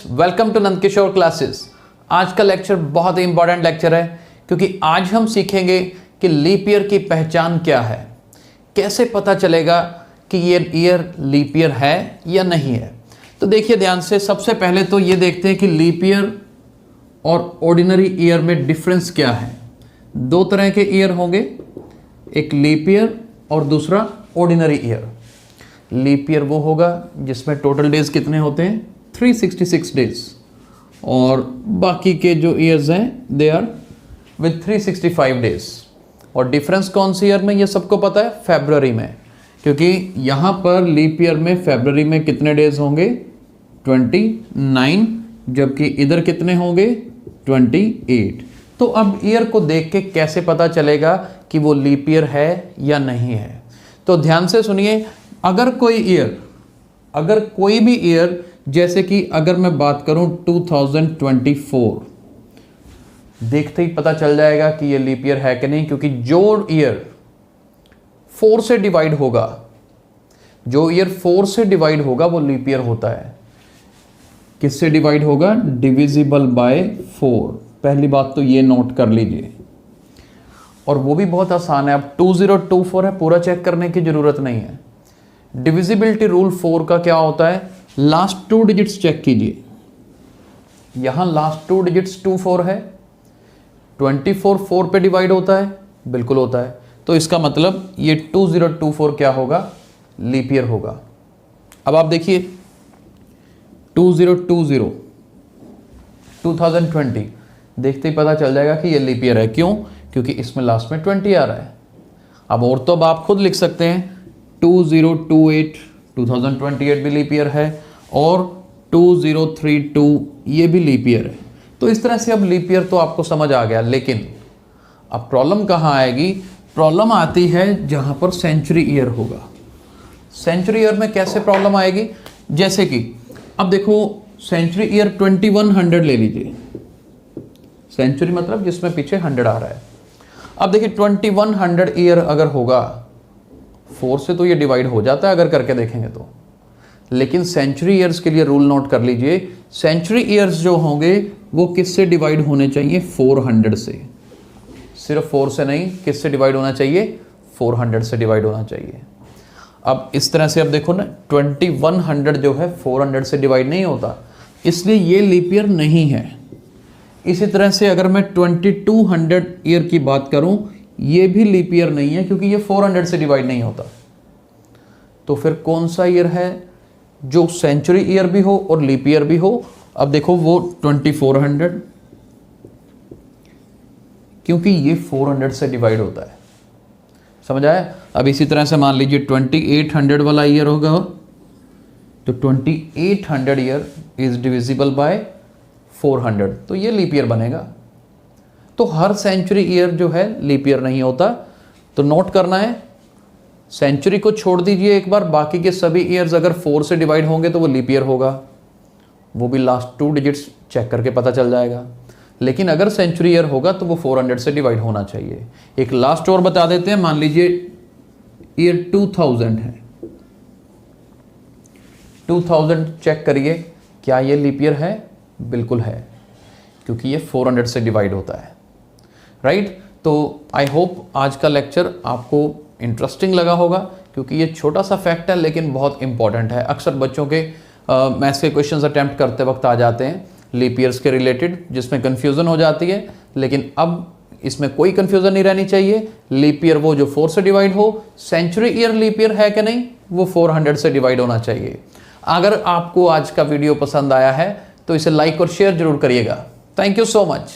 Welcome to Nand Kishore classes. आज का lecture बहुत ही इंपॉर्टेंट लेक्चर है क्योंकि आज हम सीखेंगे कि लीप ईयर की पहचान क्या है, कैसे पता चलेगा कि ये ईयर लीप ईयर है या नहीं है। तो देखिए ध्यान से, सबसे पहले तो ये देखते हैं कि लीप ईयर और ऑर्डिनरी ईयर में डिफरेंस क्या है। दो तरह के ईयर होंगे, एक लीप ईयर और दूसरा ऑर्डिनरी ईयर। लीप ईयर वो होगा जिसमें टोटल डेज कितने होते हैं, 366 डेज, और बाकी के जो ईयर्स हैं दे आर विद 365 डेज। और डिफरेंस कौन सी ईयर में, ये सबको पता है, फरवरी में, क्योंकि यहाँ पर लीप ईयर में फरवरी में कितने डेज होंगे, 29, जबकि इधर कितने होंगे, 28। तो अब ईयर को देख के कैसे पता चलेगा कि वो लीप ईयर है या नहीं है। तो ध्यान से सुनिए, अगर कोई भी ईयर, जैसे कि अगर मैं बात करूं 2024, देखते ही पता चल जाएगा कि ये लीप ईयर है कि नहीं, क्योंकि जो ईयर 4 से डिवाइड होगा, वो लीप ईयर होता है। किससे डिवाइड होगा, डिविजिबल बाय 4। पहली बात तो ये नोट कर लीजिए, और वो भी बहुत आसान है। अब 2024 है, पूरा चेक करने की जरूरत नहीं है। डिविजिबिलिटी रूल 4 का क्या होता है, लास्ट 2 डिजिट्स चेक कीजिए। यहां लास्ट 2 डिजिट्स 24 है, 24 4 पे डिवाइड होता है, बिल्कुल होता है। तो इसका मतलब ये 2024 क्या होगा, लीप ईयर होगा। अब आप देखिए 2020 2020, देखते ही पता चल जाएगा कि ये लीप ईयर है। क्यों, क्योंकि इसमें लास्ट में 20 आ रहा है। अब और तो अब आप खुद लिख सकते हैं 2028 2028 भी लीप ईयर है, और 2032 ये भी लीप ईयर है। तो इस तरह से अब लीप ईयर तो आपको समझ आ गया, लेकिन अब प्रॉब्लम कहाँ आएगी, प्रॉब्लम आती है जहाँ पर सेंचुरी ईयर होगा। सेंचुरी ईयर में कैसे प्रॉब्लम आएगी, जैसे कि अब देखो सेंचुरी ईयर 2100 ले लीजिए। सेंचुरी मतलब जिसमें पीछे 100 आ रहा है। अब देखिए 2100 ईयर अगर होगा, 4 से तो ये डिवाइड हो जाता है अगर करके देखेंगे तो, लेकिन सेंचुरी ईयर्स के लिए रूल नोट कर लीजिए। सेंचुरी ईयर्स जो होंगे वो किससे डिवाइड होने चाहिए, 400 से। सिर्फ 4 से नहीं, किससे डिवाइड होना चाहिए, 400 से डिवाइड होना चाहिए। अब इस तरह से अब देखो ना, 2100 जो है 400 से डिवाइड नहीं होता, इसलिए ये लीप ईयर नहीं है। इसी तरह से अगर मैं 2200 ईयर की बात करूं, ये भी लीप ईयर नहीं है, क्योंकि ये 400 से डिवाइड नहीं होता। तो फिर कौन सा ईयर है जो सेंचुरी ईयर भी हो और लीप ईयर भी हो। अब देखो वो 2400, क्योंकि ये 400 से डिवाइड होता है, समझ आया। अब इसी तरह से मान लीजिए 2800 वाला ईयर होगा, तो 2800 ईयर इज डिविजिबल बाय 400, तो ये लीप ईयर बनेगा। तो हर सेंचुरी ईयर जो है लीप ईयर नहीं होता। तो नोट करना है, सेंचुरी को छोड़ दीजिए एक बार, बाकी के सभी ईयर्स अगर 4 से डिवाइड होंगे तो वो लीप ईयर होगा, वो भी लास्ट 2 डिजिट्स चेक करके पता चल जाएगा। लेकिन अगर सेंचुरी ईयर होगा तो वो 400 से डिवाइड होना चाहिए। एक लास्ट और बता देते हैं, मान लीजिए ईयर 2000 है, 2000 चेक करिए, क्या ये लीप ईयर है, बिल्कुल है, क्योंकि ये 400 से डिवाइड होता है, राइट। तो आई होप आज का लेक्चर आपको इंटरेस्टिंग लगा होगा, क्योंकि ये छोटा सा फैक्ट है लेकिन बहुत इंपॉर्टेंट है। अक्सर बच्चों के मैथ्स के क्वेश्चंस अटेम्प्ट करते वक्त आ जाते हैं लीप ईयर्स के रिलेटेड, जिसमें कन्फ्यूज़न हो जाती है, लेकिन अब इसमें कोई कन्फ्यूज़न नहीं रहनी चाहिए। लीप ईयर वो जो 4 से डिवाइड हो, सेंचुरी ईयर लीप ईयर है कि नहीं, वो 400 से डिवाइड होना चाहिए। अगर आपको आज का वीडियो पसंद आया है तो इसे लाइक और शेयर जरूर करिएगा। Thank you so much.